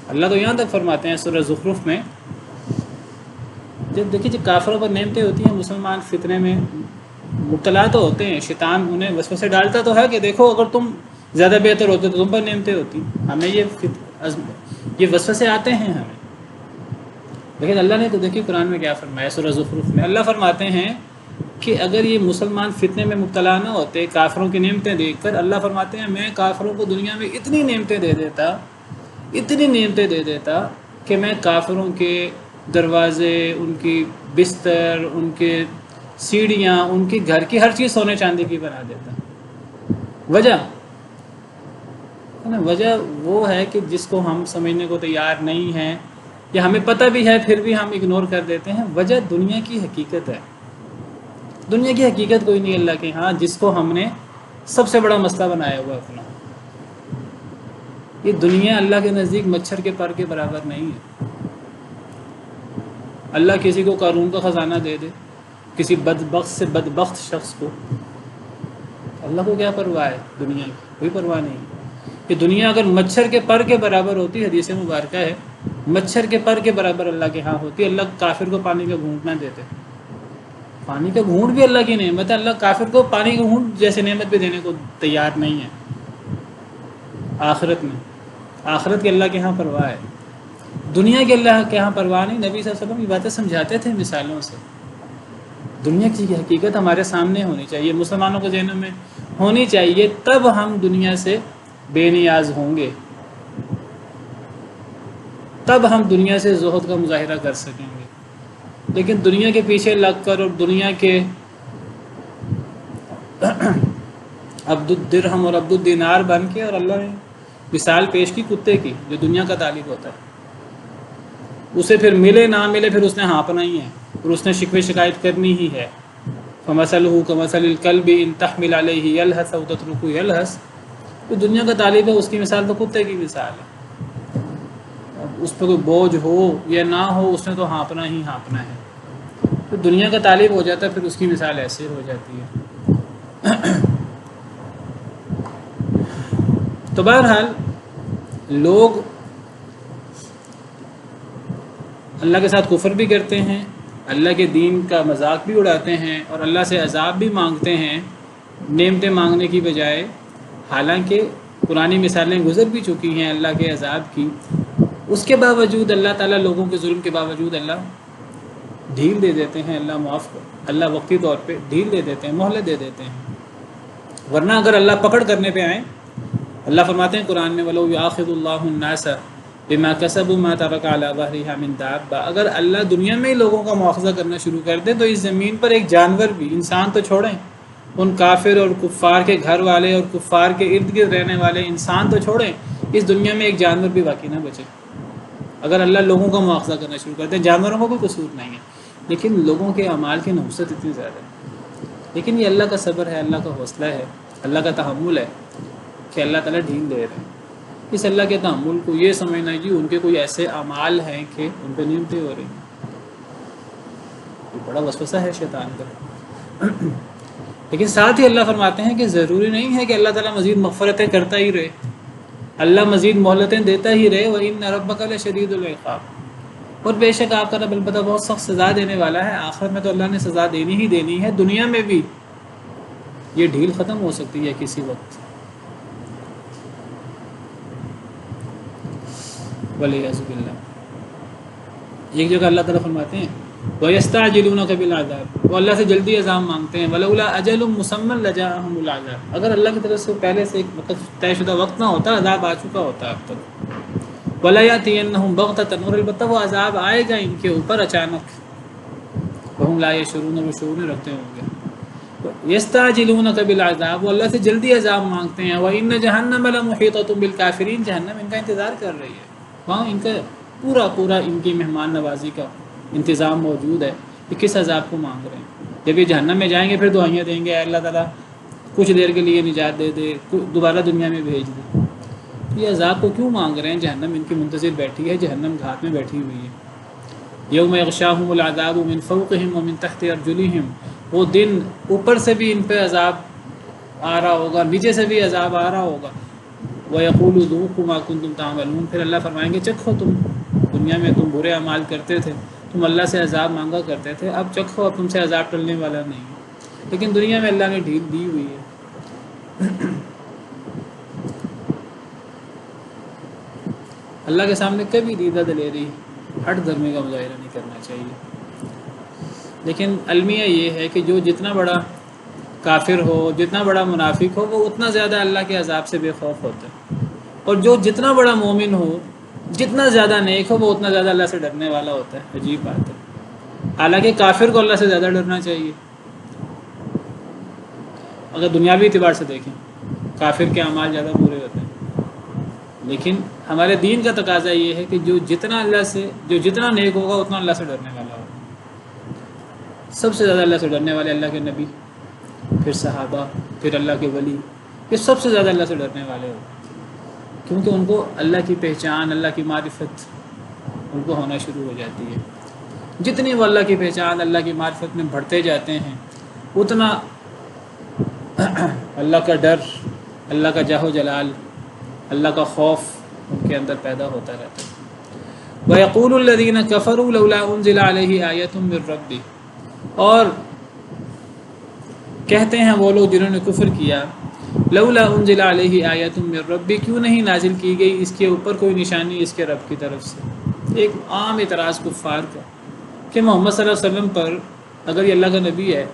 اللہ تو یہاں تک فرماتے ہیں سورہ زخرف میں، جب دیکھیے جب کافروں پر نعمتیں ہوتی ہیں مسلمان فتنے میں مبتلا تو ہوتے ہیں، شیطان انہیں وسوسے ڈالتا تو ہے کہ دیکھو اگر تم زیادہ بہتر ہوتے تو تم پر نعمتیں ہوتی، ہمیں یہ وسوسے آتے ہیں ہمیں، لیکن اللہ نے تو دیکھیے قرآن میں کیا فرمایا سورہ زخرف میں، اللہ فرماتے ہیں کہ اگر یہ مسلمان فتنے میں مبتلا نہ ہوتے کافروں کی نعمتیں دیکھ کر، اللہ فرماتے ہیں میں کافروں کو دنیا میں اتنی نعمتیں دے دیتا کہ میں کافروں کے دروازے، ان کی بستر، ان کے سیڑھیاں، ان کی گھر کی ہر چیز سونے چاندی کی بنا دیتا۔ وجہ وہ ہے کہ جس کو ہم سمجھنے کو تیار نہیں ہیں یا ہمیں پتہ بھی ہے پھر بھی ہم اگنور کر دیتے ہیں، وجہ دنیا کی حقیقت ہے۔ دنیا کی حقیقت کوئی نہیں اللہ کے ہاں، جس کو ہم نے سب سے بڑا مسئلہ بنایا ہوا اپنا۔ یہ دنیا اللہ کے نزدیک مچھر کے پر کے برابر نہیں ہے۔ اللہ کسی کو قارون کا خزانہ دے دے، کسی بدبخت سے بدبخت شخص کو، اللہ کو کیا پرواہ ہے دنیا کی؟ کوئی پرواہ نہیں۔ کہ دنیا اگر مچھر کے پر کے برابر ہوتی، حدیث مبارکہ ہے مچھر کے پر کے برابر اللہ کے ہاں ہوتی، اللہ کافر کو پانی کا گھونٹ نہ دیتے۔ پانی کا گھونٹ بھی اللہ کی نعمت ہے، اللہ کافر کو پانی کا گھونٹ جیسے نعمت بھی دینے کو تیار نہیں ہے۔ آخرت کے اللہ کے ہاں پرواہ ہے، دنیا کے اللہ کے ہاں پرواہ نہیں۔ نبی صلی اللہ علیہ وسلم یہ باتیں سمجھاتے تھے مثالوں سے۔ دنیا کی حقیقت ہمارے سامنے ہونی چاہیے، مسلمانوں کے ذہنوں میں ہونی چاہیے، تب ہم دنیا سے بے نیاز ہوں گے، تب ہم دنیا سے زہد کا مظاہرہ کر سکیں گے۔ لیکن دنیا کے پیچھے لگ کر اور دنیا کے عبد الدرہم اور عبد الدینار بن کے، اور اللہ نے مثال پیش کی کتے کی جو دنیا کا طالب ہوتا ہے، اسے پھر ملے نہ ملے پھر اس نے ہانپنا ہی ہے، اور اس نے شکوے شکایت کرنی ہی ہے۔ فَمَثَلُهُ كَمَثَلِ الْكَلْبِ إِن تَحْمِلْ عَلَيْهِ يَلْهَثْ أَوْ تَتْرُكْهُ يَلْهَثْ۔ تو دنیا کا طالب ہے، اس کی مثال تو کتے کی مثال ہے، اب اس پہ کوئی بوجھ ہو یا نہ ہو اس نے تو ہانپنا ہی ہانپنا ہے۔ تو دنیا کا طالب ہو جاتا ہے پھر اس کی مثال ایسے ہو جاتی ہے۔ تو بہرحال لوگ اللہ کے ساتھ کفر بھی کرتے ہیں، اللہ کے دین کا مذاق بھی اڑاتے ہیں، اور اللہ سے عذاب بھی مانگتے ہیں نعمتیں مانگنے کی بجائے، حالانکہ پرانی مثالیں گزر بھی چکی ہیں اللہ کے عذاب کی۔ اس کے باوجود اللہ تعالیٰ لوگوں کے ظلم کے باوجود اللہ ڈھیل دے دیتے ہیں، اللہ وقتی طور پہ ڈھیل دے دیتے ہیں، مہلت دے دیتے ہیں۔ ورنہ اگر اللہ پکڑ کرنے پہ آئیں، اللہ فرماتے ہیں قرآن میں وَلَوْ يُؤَاخِذُ اللَّهُ النَّاسَ بِمَا كَسَبُوا مَا تَرَكَ عَلَى ظَهْرِهَا مِن دَابَّةٍ، اگر اللہ دنیا میں ہی لوگوں کا مواخذہ کرنا شروع کر دے تو اس زمین پر ایک جانور بھی، انسان تو چھوڑیں، ان کافر اور کفار کے گھر والے اور کفار کے ارد گرد رہنے والے انسان تو چھوڑیں، اس دنیا میں ایک جانور بھی باقی نہ بچے اگر اللہ لوگوں کا مواخذہ کرنا شروع کر دے۔ جانوروں کو کوئی قصور نہیں ہے، لیکن لوگوں کے اعمال کی نحوست اتنی زیادہ ہے۔ لیکن یہ اللہ کا صبر ہے، اللہ کا حوصلہ ہے، اللہ کا تحمل ہے کہ اللہ تعالیٰ ڈھیل دے رہے ہیں۔ اس اللہ کے تحمل کو یہ سمجھنا جی ان کے کوئی ایسے اعمال ہیں کہ ان پہ نعمتیں ہو رہی ہیں، یہ بڑا وسوسہ ہے شیطان کا۔ لیکن ساتھ ہی اللہ فرماتے ہیں کہ ضروری نہیں ہے کہ اللہ تعالیٰ مزید مغفرتیں کرتا ہی رہے، اللہ مزید مہلتیں دیتا ہی رہے۔ وَإِنَّ رَبَّكَ لَشَدِيدُ الْعِقَابِ، اور بے شک آپ کا رب البتہ بہت سخت سزا دینے والا ہے۔ آخرت میں تو اللہ نے سزا دینی ہی دینی ہے، دنیا میں بھی یہ ڈھیل ختم ہو سکتی ہے کسی وقت۔ وَلِعِيَاذُ بِاللَّهِ، ایک جگہ اللہ تعالیٰ فرماتے ہیں وَيَسْتَعْجِلُونَكَ بِالْعَذَابِ، وہ اللہ سے جلدی عذاب مانگتے ہیں۔ وَلَوْلَا أَجَلٌ مُّسَمًّى لَجَاءَهُمُ الْعَذَابُ، اگر اللہ کی طرف سے پہلے سے ایک طے شدہ وقت نہ ہوتا عذاب آ چکا ہوتا اب تک۔ وَلَيَأْتِيَنَّهُم بَغْتَةً، اور البتہ وہ عذاب آئے گا ان کے اوپر اچانک، وَهُمْ لَا يَشْعُرُونَ، وہ شعور نہیں رکھتے ہوں گے۔ يَسْتَعْجِلُونَكَ بِالْعَذَابِ، وہ اللہ سے جلدی عذاب مانگتے ہیں۔ وَإِنَّ جَهَنَّمَ لَمُحِيطَةٌ بِالْكَافِرِينَ، جہنم ان کا انتظار کر رہی ہے، وہاں ان کا پورا ان کی مہمان نوازی کا انتظام موجود ہے کہ کس عذاب کو مانگ رہے ہیں۔ جب یہ جہنم میں جائیں گے پھر دعائیاں دیں گے، اے اللہ تعالیٰ کچھ دیر کے لیے نجات دے دے، دوبارہ دنیا میں بھیج دے۔ یہ عذاب کو کیوں مانگ رہے ہیں؟ جہنم ان کی منتظر بیٹھی ہے، جہنم گھات میں بیٹھی ہوئی ہے۔ یوم یغشاہم العذاب من فوقہم ومن تحت ارجلہم، وہ دن اوپر سے بھی ان پہ عذاب آ رہا ہوگا، نیچے سے بھی عذاب آ رہا ہوگا۔ وَيَقُولُ ذُوقُوا مَا كُنتُمْ تَعْمَلُونَ، پھر اللہ فرمائیں گے چکھو، تم دنیا میں تم برے اعمال کرتے تھے، تم اللہ سے عذاب مانگا کرتے تھے، اب چکھو، اب تم سے عذاب ٹلنے والا نہیں ہے۔ لیکن دنیا میں اللہ نے ڈھیل دی ہوئی ہے۔ اللہ کے سامنے کبھی دیدہ دلیری ہٹ دھرمی کا مظاہرہ نہیں کرنا چاہیے۔ لیکن المیہ یہ ہے کہ جو جتنا بڑا کافر ہو، جتنا بڑا منافق ہو، وہ اتنا زیادہ اللہ کے عذاب سے بے خوف ہوتا ہے، اور جو جتنا بڑا مومن ہو، جتنا زیادہ نیک ہو، وہ اتنا زیادہ اللہ سے ڈرنے والا ہوتا ہے۔ عجیب بات ہے۔ حالانکہ کافر کو اللہ سے زیادہ ڈرنا چاہیے۔ اگر دنیاوی اعتبار سے دیکھیں، کافر کے اعمال زیادہ برے ہوتے ہیں، لیکن ہمارے دین کا تقاضا یہ ہے کہ جو جتنا نیک ہوگا اتنا اللہ سے ڈرنے والا ہوگا۔ سب سے زیادہ اللہ سے ڈرنے والے اللہ کے نبی، پھر صحابہ، پھر اللہ کے ولی، یہ سب سے زیادہ اللہ سے ڈرنے والے ہوتے، کیونکہ ان کو اللہ کی پہچان، اللہ کی معرفت ان کو ہونا شروع ہو جاتی ہے۔ جتنی وہ اللہ کی پہچان، اللہ کی معرفت میں بڑھتے جاتے ہیں، اتنا اللہ کا ڈر، اللہ کا جاہ و جلال، اللہ کا خوف ان کے اندر پیدا ہوتا رہتا ہے۔ وَيَقُولُ الَّذِينَ كَفَرُوا لَوْلَا أُنزِلَ عَلَيْهِ آيَةٌ مِّن رَّبِّهِ، اور کہتے ہیں وہ لوگ جنہوں نے کفر کیا، لولا انزل علیہ آیۃ من ربی، کیوں نہیں نازل کی گئی اس کے اوپر کوئی نشانی اس کے رب کی طرف سے۔ ایک عام اعتراض کفار کا کہ محمد صلی اللہ علیہ وسلم پر اگر یہ اللہ کا نبی ہے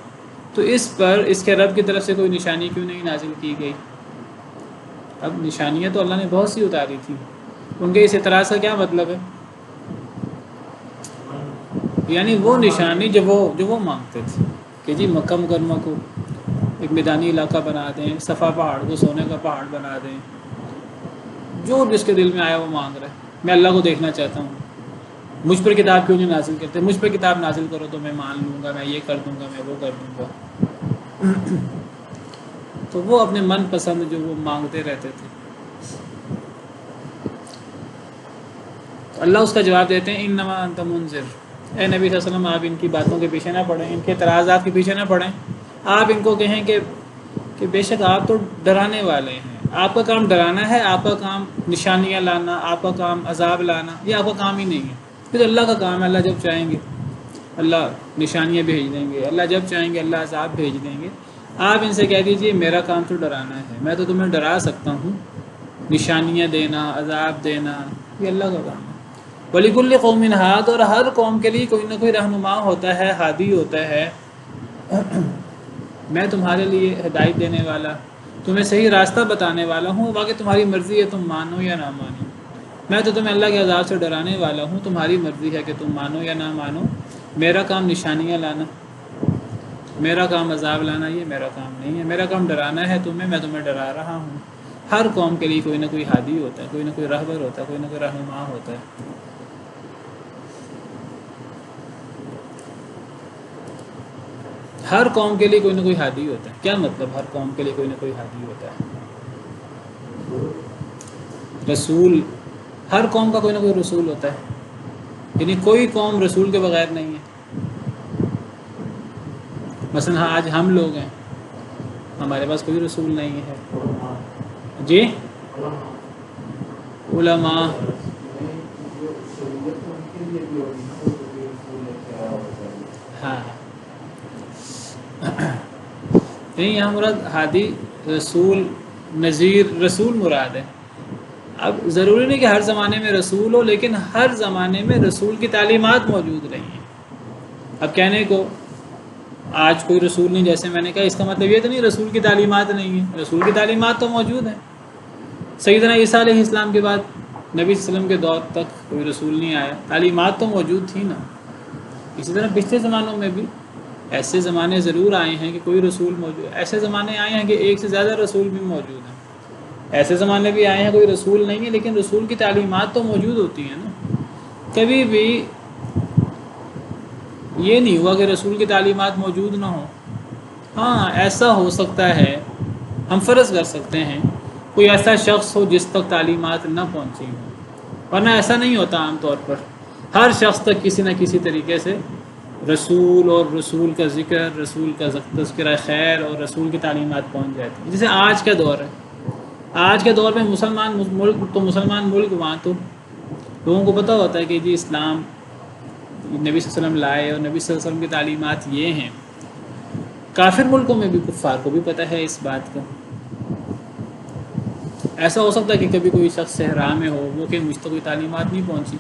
تو اس پر اس کے رب کی طرف سے کوئی نشانی کیوں نہیں نازل کی گئی؟ اب نشانیاں تو اللہ نے بہت سی اتاری تھی، ان کے اس اعتراض کا کیا مطلب ہے؟ یعنی وہ نشانی جو وہ مانگتے تھے کہ جی مکہ مکرمہ کو ایک میدانی علاقہ بنا دیں، صفا پہاڑ کو سونے کا پہاڑ بنا دیں، جو جس کے دل میں آیا وہ مانگ رہا ہے، میں اللہ کو دیکھنا چاہتا ہوں، مجھ پر کتاب کیوں نہیں نازل کرتے، مجھ پر کتاب نازل کرو تو میں مان لوں گا، میں یہ کر دوں گا، میں وہ کر دوں گا۔ تو وہ اپنے من پسند جو وہ مانگتے رہتے تھے، تو اللہ اس کا جواب دیتے ہیں انما انت منذر، اے نبی صلی اللہ علیہ وسلم آپ ان کی باتوں کے پیچھے نہ پڑیں، ان کے اعتراضات کے پیچھے نہ پڑیں، آپ ان کو کہیں کہ بے شک آپ تو ڈرانے والے ہیں، آپ کا کام ڈرانا ہے، آپ کا کام نشانیاں لانا، آپ کا کام عذاب لانا، یہ آپ کا کام ہی نہیں ہے، پھر اللہ کا کام ہے، اللہ جب چاہیں گے اللہ نشانیاں بھیج دیں گے، اللہ جب چاہیں گے اللہ عذاب بھیج دیں گے۔ آپ ان سے کہہ دیجئے میرا کام تو ڈرانا ہے، میں تو تمہیں ڈرا سکتا ہوں، نشانیاں دینا، عذاب دینا، یہ اللہ کا کام ہے۔ وَلِكُلِّ قَوْمٍ ہَادٍ، اور ہر قوم کے لیے کوئی نہ کوئی رہنما ہوتا ہے، ہادی ہوتا ہے۔ میں تمہارے لیے ہدایت دینے والا، تمہیں صحیح راستہ بتانے والا ہوں، باقی تمہاری مرضی ہے تم مانو یا نہ مانو۔ میں تو تمہیں اللہ کے عذاب سے ڈرانے والا ہوں، تمہاری مرضی ہے کہ تم مانو یا نہ مانو۔ میرا کام نشانیاں لانا، میرا کام عذاب لانا، یہ میرا کام نہیں ہے، میرا کام ڈرانا ہے تمہیں، میں تمہیں ڈرا رہا ہوں۔ ہر قوم کے لیے کوئی نہ کوئی ہادی ہوتا ہے، کوئی نہ کوئی رہبر ہوتا ہے، کوئی نہ کوئی رہنما ہوتا ہے۔ ہر قوم کے لیے کوئی نہ کوئی ہادی ہوتا ہے۔ کیا مطلب ہر قوم کے لیے کوئی نہ کوئی ہادی ہوتا ہے؟ رسول، ہر قوم کا کوئی نہ کوئی رسول ہوتا ہے، یعنی کوئی قوم رسول کے بغیر نہیں ہے۔ مثلا آج ہم لوگ ہیں، ہمارے پاس کوئی رسول نہیں ہے، جی علماء، ہاں نہیں، یہاں مراد ہادی، رسول، نذیر، رسول مراد ہے۔ اب ضروری نہیں کہ ہر زمانے میں رسول ہو، لیکن ہر زمانے میں رسول کی تعلیمات موجود رہی ہیں۔ اب کہنے کو آج کوئی رسول نہیں، جیسے میں نے کہا، اس کا مطلب یہ تو نہیں رسول کی تعلیمات نہیں ہیں، رسول کی تعلیمات تو موجود ہیں۔ سیدنا عیسیٰ علیہ السلام کے بعد نبی صلی اللہ علیہ وسلم کے دور تک کوئی رسول نہیں آیا، تعلیمات تو موجود تھی نا۔ اسی طرح پچھلے زمانوں میں بھی ایسے زمانے ضرور آئے ہیں کہ کوئی رسول موجود، ایسے زمانے آئے ہیں کہ ایک سے زیادہ رسول بھی موجود ہیں، ایسے زمانے بھی آئے ہیں کوئی رسول نہیں ہے، لیکن رسول کی تعلیمات تو موجود ہوتی ہیں نا۔ کبھی بھی یہ نہیں ہوا کہ رسول کی تعلیمات موجود نہ ہوں۔ ہاں ایسا ہو سکتا ہے، ہم فرض کر سکتے ہیں کوئی ایسا شخص ہو جس تک تعلیمات نہ پہنچی ہوں، ورنہ ایسا نہیں ہوتا۔ عام طور پر ہر شخص تک کسی نہ کسی طریقے سے رسول اور رسول کا ذکر، رسول کا تذکرہ خیر اور رسول کی تعلیمات پہنچ جاتی ہیں۔ جیسے آج کا دور ہے، آج کے دور میں مسلمان ملک تو مسلمان ملک، وہاں تو لوگوں کو پتہ ہوتا ہے کہ جی اسلام نبی صلی اللہ علیہ وسلم لائے اور نبی صلی اللہ علیہ وسلم کی تعلیمات یہ ہیں۔ کافر ملکوں میں بھی کفار کو بھی پتہ ہے اس بات کا۔ ایسا ہو سکتا ہے کہ کبھی کوئی شخص صحرا میں ہو، وہ کہ مجھ تک کوئی تعلیمات نہیں پہنچی،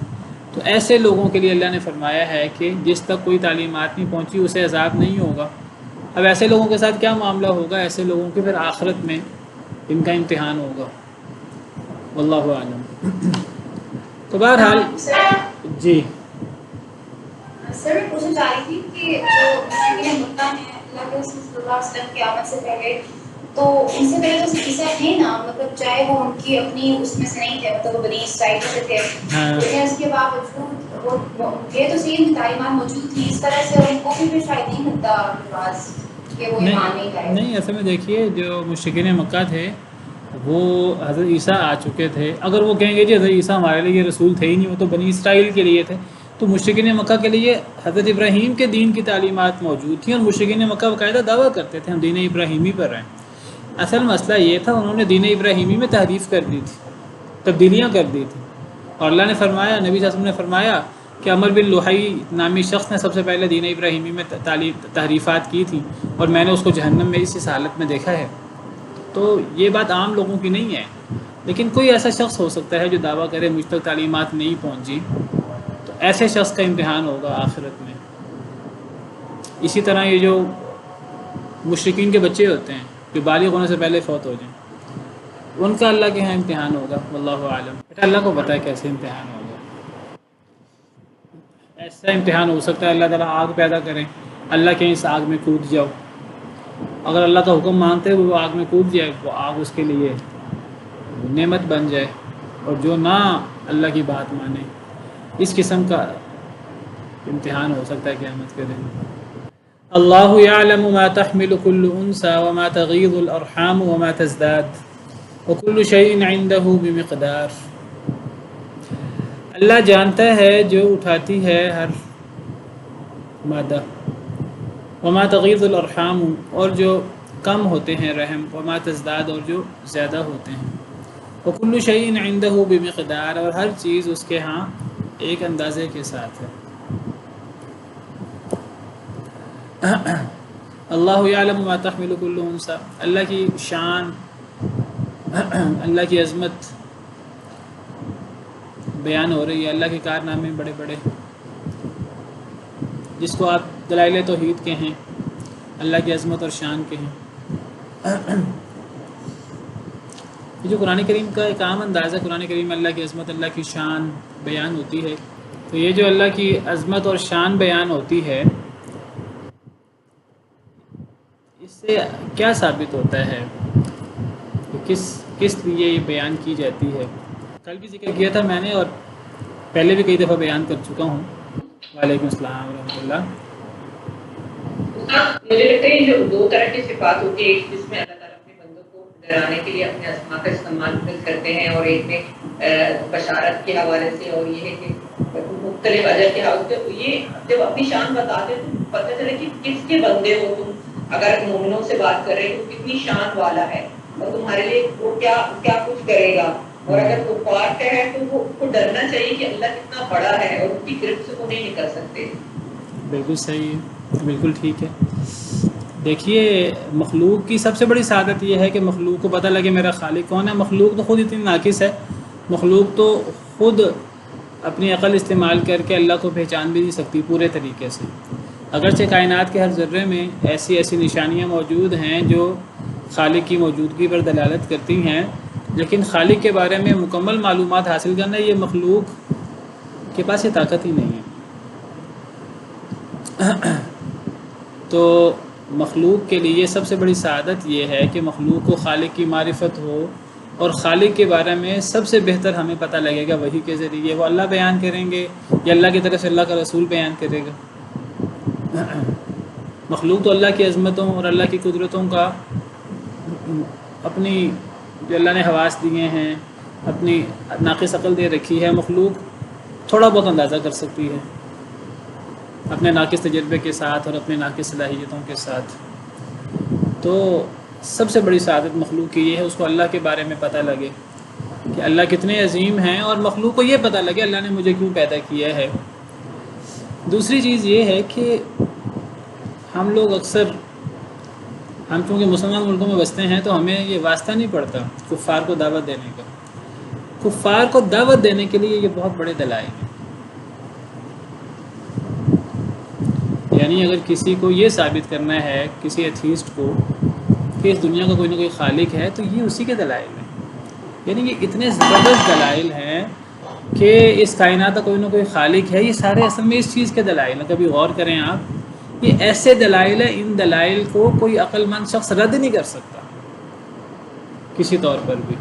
تو ایسے لوگوں کے لیے اللہ نے فرمایا ہے کہ جس تک کوئی تعلیمات نہیں پہنچی اسے عذاب نہیں ہوگا۔ اب ایسے لوگوں کے ساتھ کیا معاملہ ہوگا؟ ایسے لوگوں کے پھر آخرت میں ان کا امتحان ہوگا، واللہ عالم۔ تو بہرحال جی سر میں پوچھنا چاہ رہی تھی کہ جو مشرکین مکہ ہیں اللہ کے رسول صلی اللہ علیہ وسلم کی آمد سے پہلے، تو ان سے پہلے تو عیسیٰ تھے نا، مطلب چاہے وہ ان کی اپنی اس میں سے نہیں تھے، مطلب وہ بنی اسرائیل سے تھے، لیکن اس کے باوجود وہ یہ تو صحیح تعلیمات موجود تھی، اس طرح سے ان کو بھی شاید نہیں ملتا لباس کہ وہ ایمان نہیں کرے۔ نہیں، اصل میں دیکھیے جو مشرکین مکہ تھے وہ حضرت عیسیٰ آ چکے تھے۔ اگر وہ کہیں گے جی حضرت عیسیٰ ہمارے لیے رسول تھے ہی نہیں، وہ تو بنی اسرائیل کے لیے تھے، تو مشرکین مکہ کے لیے حضرت ابراہیم کے دین کی تعلیمات موجود تھیں، اور مشرکین مکہ باقاعدہ دعویٰ کرتے تھے ہم دین ابراہیمی پر ہیں۔ اصل مسئلہ یہ تھا انہوں نے دین ابراہیمی میں تحریف کر دی تھی، تبدیلیاں کر دی تھیں، اور اللہ نے فرمایا، نبی صلی اللہ علیہ وسلم نے فرمایا کہ عمر بن لوحی نامی شخص نے سب سے پہلے دین ابراہیمی میں تحریفات کی تھی، اور میں نے اس کو جہنم میں اس حالت میں دیکھا ہے۔ تو یہ بات عام لوگوں کی نہیں ہے، لیکن کوئی ایسا شخص ہو سکتا ہے جو دعویٰ کرے مجھ تک تعلیمات نہیں پہنچی، تو ایسے شخص کا امتحان ہوگا آخرت میں۔ اسی طرح یہ جو مشرکین کے بچے ہوتے ہیں جو بالغ ہونے سے پہلے فوت ہو جائیں، ان کا اللہ کے ہاں امتحان ہوگا، واللہ عالم۔ بیٹا اللہ کو پتہ ہے کیسے امتحان ہوگا۔ ایسا امتحان ہو سکتا ہے اللہ تعالیٰ آگ پیدا کریں، اللہ کے اس آگ میں کود جاؤ، اگر اللہ کا حکم مانتے ہوئے وہ آگ میں کود جائے، وہ آگ اس کے لیے نعمت بن جائے، اور جو نہ اللہ کی بات مانے، اس قسم کا امتحان ہو سکتا ہے قیامت کے دن۔ اللہ یعلم ما تحمل كل انثى وما تغیض الارحام وما تزداد وكل شيء عنده بمقدار۔ اللہ جانتا ہے جو اٹھاتی ہے ہر مادہ، وما تغیض الارحام، اور جو کم ہوتے ہیں رحم، وما تزداد، اور جو زیادہ ہوتے ہیں، وكل شيء عنده بمقدار، اور ہر چیز اس کے ہاں ایک اندازے کے ساتھ ہے۔ اللہ یعلم ما تحمل كل انثى، اللہ کی شان، اللہ کی عظمت بیان ہو رہی ہے، اللہ کے کارنامے بڑے بڑے جس کو آپ دلائل توحید کے ہیں، اللہ کی عظمت اور شان کے ہیں۔ یہ جو قرآن کریم کا ایک عام انداز ہے، قرآن کریم میں اللہ کی عظمت، اللہ کی شان بیان ہوتی ہے، تو یہ جو اللہ کی عظمت اور شان بیان ہوتی ہے، اس سے کیا ثابت ہوتا ہے کہ کس لیے یہ بیان کی جاتی ہے؟ کل بھی ذکر کیا تھا میں نے، اور پہلے بھی کئی دفعہ بیان کر چکا ہوں۔ وعلیکم السلام ورحمۃ اللہ۔ مجھے لگتا ہے جو دو طرح کی صفات ہوتی ہے، ایک جس میں اللہ تعالیٰ اپنے بندوں کو ڈرانے کے لیے اپنے اسماء کا استعمال کرتے ہیں، اور ایک میں بشارت کے حوالے سے، اور یہ ہے کہ مختلف اجر کے حوالے سے، یہ جب اپنی شان بتاتے ہیں تو پتہ چلے کہ کس کے بندے ہو تم۔ اگر مومنوں سے بات کر رہے تو کتنی شان والا ہے، اور تمہارے لیے وہ کیا کچھ کرے گا، اور اگر کفار کا ہے تو وہ کو ڈرنا چاہیے کہ اللہ کتنا بڑا ہے اور ان کی گرفت سے وہ نہیں نکل سکتے۔ بالکل صحیح ہے، بالکل ٹھیک ہے۔ دیکھیے مخلوق کی سب سے بڑی سعادت یہ ہے کہ مخلوق کو پتہ لگے میرا خالق کون ہے۔ مخلوق تو خود اتنی ناقص ہے، مخلوق تو خود اپنی عقل استعمال کر کے اللہ کو پہچان بھی نہیں سکتی پورے طریقے سے، اگرچہ کائنات کے ہر ذرے میں ایسی نشانیاں موجود ہیں جو خالق کی موجودگی پر دلالت کرتی ہیں، لیکن خالق کے بارے میں مکمل معلومات حاصل کرنا یہ مخلوق کے پاس یہ طاقت ہی نہیں ہے۔ تو مخلوق کے لیے سب سے بڑی سعادت یہ ہے کہ مخلوق کو خالق کی معرفت ہو، اور خالق کے بارے میں سب سے بہتر ہمیں پتہ لگے گا وحی کے ذریعے، وہ اللہ بیان کریں گے یا اللہ کی طرف سے اللہ کا رسول بیان کرے گا۔ مخلوق تو اللہ کی عظمتوں اور اللہ کی قدرتوں کا اپنی جو اللہ نے حواس دیے ہیں، اپنی ناقص عقل دے رکھی ہے، مخلوق تھوڑا بہت اندازہ کر سکتی ہے اپنے ناقص تجربے کے ساتھ اور اپنے ناقص صلاحیتوں کے ساتھ۔ تو سب سے بڑی سعادت مخلوق کی یہ ہے اس کو اللہ کے بارے میں پتہ لگے کہ اللہ کتنے عظیم ہیں، اور مخلوق کو یہ پتہ لگے اللہ نے مجھے کیوں پیدا کیا ہے۔ دوسری چیز یہ ہے کہ ہم لوگ اکثر، ہم چونکہ مسلمان ملکوں میں بستے ہیں تو ہمیں یہ واسطہ نہیں پڑتا کفار کو دعوت دینے کا۔ کفار کو دعوت دینے کے لیے یہ بہت بڑے دلائل ہیں۔ یعنی اگر کسی کو یہ ثابت کرنا ہے کسی ایتھیسٹ کو کہ اس دنیا کا کوئی نہ کوئی خالق ہے تو یہ اسی کے دلائل ہیں۔ یعنی یہ اتنے زبردست دلائل ہیں کہ اس کائنات کا کوئی نہ کوئی خالق ہے، یہ سارے اصل میں اس چیز کے دلائل ہیں۔ کبھی غور کریں آپ، یہ ایسے دلائل ہیں، ان دلائل کو کوئی عقل مند شخص رد نہیں کر سکتا کسی طور پر بھی۔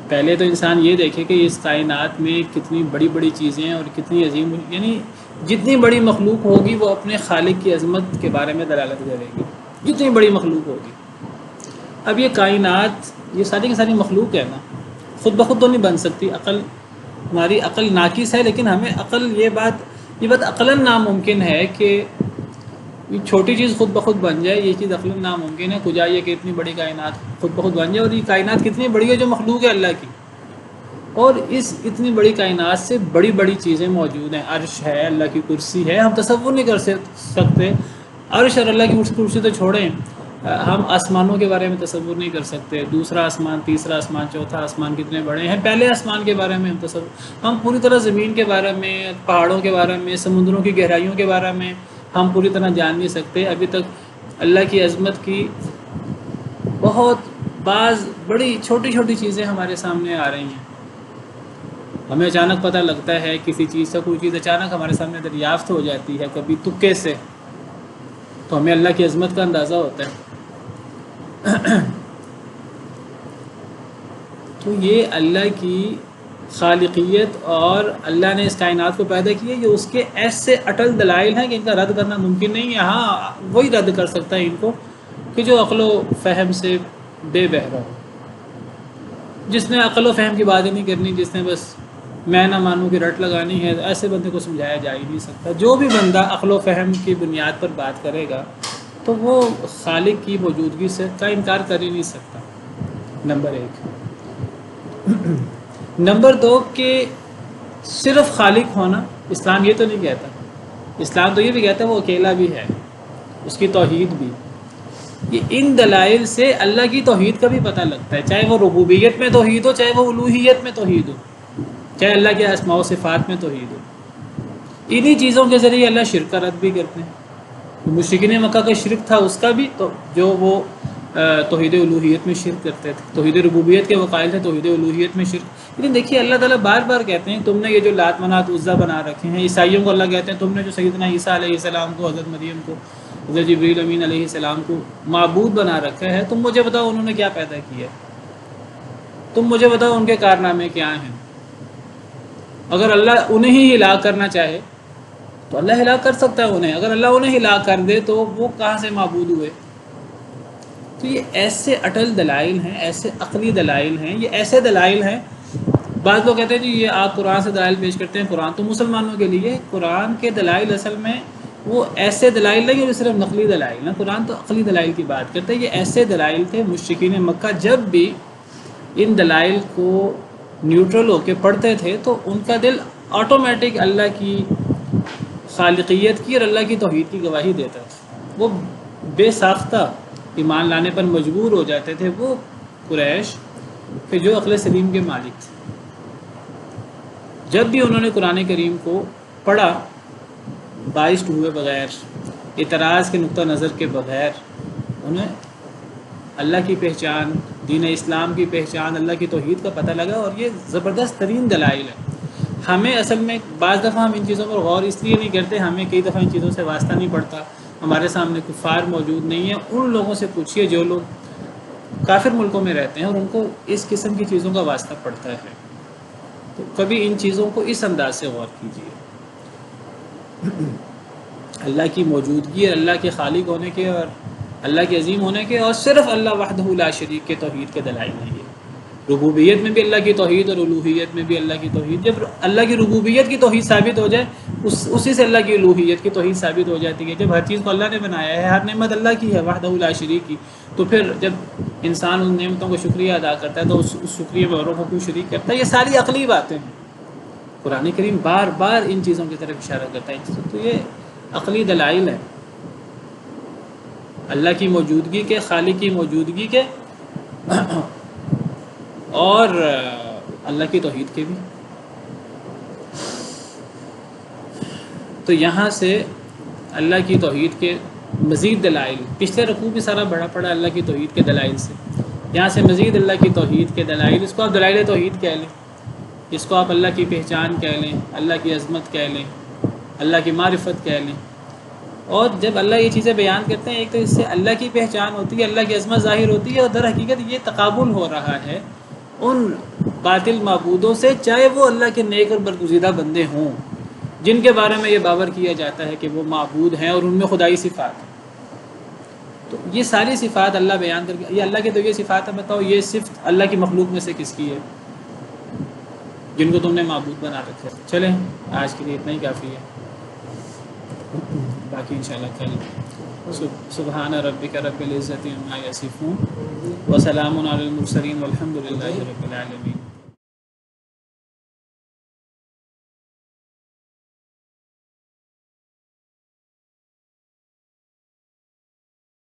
پہلے تو انسان یہ دیکھے کہ اس کائنات میں کتنی بڑی بڑی چیزیں ہیں اور کتنی عظیم، یعنی جتنی بڑی مخلوق ہوگی وہ اپنے خالق کی عظمت کے بارے میں دلالت کرے گی، جتنی بڑی مخلوق ہوگی۔ اب یہ کائنات، یہ ساری کی ساری مخلوق ہے نا، خود بخود تو نہیں بن سکتی، عقل، ہماری عقل ناقص ہے، لیکن ہمیں عقل یہ بات عقلاً ناممکن ہے کہ یہ چھوٹی چیز خود بخود بن جائے، یہ چیز عقلاً ناممکن ہے۔ کجا یہ کہ اتنی بڑی کائنات خود بخود بن جائے، اور یہ کائنات کتنی بڑی ہے جو مخلوق ہے اللہ کی، اور اس اتنی بڑی کائنات سے بڑی بڑی چیزیں موجود ہیں۔ عرش ہے، اللہ کی کرسی ہے، ہم تصور نہیں کر سکتے عرش اور اللہ کی کرسی تو چھوڑیں، ہم آسمانوں کے بارے میں تصور نہیں کر سکتے، دوسرا آسمان، تیسرا آسمان، چوتھا آسمان کتنے بڑے ہیں۔ پہلے آسمان کے بارے میں ہم پوری طرح زمین کے بارے میں، پہاڑوں کے بارے میں، سمندروں کی گہرائیوں کے بارے میں ہم پوری طرح جان نہیں سکتے۔ ابھی تک اللہ کی عظمت کی بہت بعض بڑی چھوٹی چھوٹی چیزیں ہمارے سامنے آ رہی ہیں۔ ہمیں اچانک پتہ لگتا ہے کسی چیز کا، کوئی چیز اچانک ہمارے سامنے دریافت ہو جاتی ہے کبھی تکے سے، تو ہمیں اللہ کی عظمت کا اندازہ ہوتا ہے۔ تو یہ اللہ کی خالقیت اور اللہ نے اس کائنات کو پیدا کیا، یہ اس کے ایسے اٹل دلائل ہیں کہ ان کا رد کرنا ممکن نہیں ہے۔ ہاں وہی رد کر سکتا ہے ان کو کہ جو عقل و فہم سے بے بہرا ہو، جس نے عقل و فہم کی بات ہی نہیں کرنی، جس نے بس میں نہ مانوں کی رٹ لگانی ہے، ایسے بندے کو سمجھایا جا ہی نہیں سکتا۔ جو بھی بندہ عقل و فہم کی بنیاد پر بات کرے گا تو وہ خالق کی موجودگی سے کا انکار کر ہی نہیں سکتا، نمبر ایک۔ نمبر دو کہ صرف خالق ہونا اسلام یہ تو نہیں کہتا، اسلام تو یہ بھی کہتا ہے وہ اکیلا بھی ہے، اس کی توحید بھی۔ یہ ان دلائل سے اللہ کی توحید کا بھی پتہ لگتا ہے، چاہے وہ ربوبیت میں توحید ہو، چاہے وہ الوہیت میں توحید ہو، چاہے اللہ کے اسماء و صفات میں توحید ہو۔ انہی چیزوں کے ذریعے اللہ شرک کا رد بھی کرتے ہیں۔ مشرکین مکہ کا شرک تھا، اس کا بھی تو جو وہ توحید الوہیت میں شرک کرتے تھے، توحید ربوبیت کے وقائل تھے، توحید الوہیت میں شرک۔ لیکن دیکھیے اللہ تعالیٰ بار بار کہتے ہیں تم نے یہ جو لات منات عزا بنا رکھے ہیں، عیسائیوں کو اللہ کہتے ہیں تم نے جو سیدنا عیسیٰ علیہ السلام کو، حضرت مریم کو، حضرت جبریل امین علیہ السلام کو معبود بنا رکھا ہے، تم مجھے بتاؤ انہوں نے کیا پیدا کیا ہے، تم مجھے بتاؤ ان کے کارنامے کیا ہیں۔ اگر اللہ انہیں ہی ہلاک کرنا چاہے تو اللہ ہلاک کر سکتا ہے انہیں، اگر اللہ انہیں ہلاک کر دے تو وہ کہاں سے معبود ہوئے؟ تو یہ ایسے اٹل دلائل ہیں، ایسے عقلی دلائل ہیں، یہ ایسے دلائل ہیں۔ بعض لوگ کہتے ہیں جی یہ آپ قرآن سے دلائل پیش کرتے ہیں، قرآن تو مسلمانوں کے لیے، قرآن کے دلائل اصل میں وہ ایسے دلائل نہیں جو صرف نقلی دلائل ہیں، قرآن تو عقلی دلائل کی بات کرتے ہیں۔ یہ ایسے دلائل تھے، مشرکین مکہ جب بھی ان دلائل کو نیوٹرل ہو کے پڑھتے تھے تو ان کا دل آٹومیٹک اللہ کی خالقیت کی اور اللہ کی توحید کی گواہی دیتا تھا، وہ بے ساختہ ایمان لانے پر مجبور ہو جاتے تھے وہ قریش کہ جو عقل سلیم کے مالک تھے۔ جب بھی انہوں نے قرآن کریم کو پڑھا بائسٹ ہوئے بغیر، اعتراض کے نقطہ نظر کے بغیر، انہیں اللہ کی پہچان، دین اسلام کی پہچان، اللہ کی توحید کا پتہ لگا، اور یہ زبردست ترین دلائل ہے۔ ہمیں اصل میں بعض دفعہ ہم ان چیزوں پر غور اس لیے نہیں کرتے، ہمیں کئی دفعہ ان چیزوں سے واسطہ نہیں پڑتا، ہمارے سامنے کفار موجود نہیں ہیں۔ ان لوگوں سے پوچھیے جو لوگ کافر ملکوں میں رہتے ہیں اور ان کو اس قسم کی چیزوں کا واسطہ پڑتا ہے، تو کبھی ان چیزوں کو اس انداز سے غور کیجیے۔ اللہ کی موجودگی اور اللہ کے خالق ہونے کے اور اللہ کے عظیم ہونے کے، اور صرف اللہ وحدہ لا شریک کے توحید کے دلائل ہیں۔ یہ ربوبیت میں بھی اللہ کی توحید اور الوہیت میں بھی اللہ کی توحید۔ جب اللہ کی ربوبیت کی توحید ثابت ہو جائے، اسی سے اللہ کی الوہیت کی توحید ثابت ہو جاتی ہے۔ جب ہر چیز کو اللہ نے بنایا ہے، ہر نعمت اللہ کی ہے وحدہ لا شریک کی، تو پھر جب انسان ان نعمتوں کا شکریہ ادا کرتا ہے تو اس شکریہ میں اوروں کو کیوں شریک کرتا ہے؟ یہ ساری عقلی باتیں ہیں. قرآن کریم بار بار ان چیزوں کی طرف اشارہ کرتا ہے. تو یہ عقلی دلائل ہے اللہ کی موجودگی کے، خالق کی موجودگی کے، اور اللہ کی توحید کے بھی. تو یہاں سے اللہ کی توحید کے مزید دلائل، پچھلے رکوع بھی سارا بڑا پڑا اللہ کی توحید کے دلائل سے، یہاں سے مزید اللہ کی توحید کے دلائل، اس کو آپ دلائل توحید کہہ لیں، اس کو آپ اللہ کی پہچان کہہ لیں، اللہ کی عظمت کہہ لیں، اللہ کی معرفت کہہ لیں. اور جب اللہ یہ چیزیں بیان کرتے ہیں، ایک تو اس سے اللہ کی پہچان ہوتی ہے، اللہ کی عظمت ظاہر ہوتی ہے، اور در حقیقت یہ تقابل ہو رہا ہے ان باطل معبودوں سے، چاہے وہ اللہ کے نیک اور برگزیدہ بندے ہوں جن کے بارے میں یہ باور کیا جاتا ہے کہ وہ معبود ہیں اور ان میں خدائی صفات ہیں. تو یہ ساری صفات اللہ بیان کر کے، یہ اللہ کے تو یہ صفات ہے، بتاؤ یہ صرف اللہ کی مخلوق میں سے کس کی ہے جن کو تم نے معبود بنا رکھا ہے. چلیں آج کے لیے اتنا ہی کافی ہے، باقی انشاءاللہ کل. سبحان ربک رب العزت عما یصفون وسلام علی المرسلین والحمد للہ رب العالمین.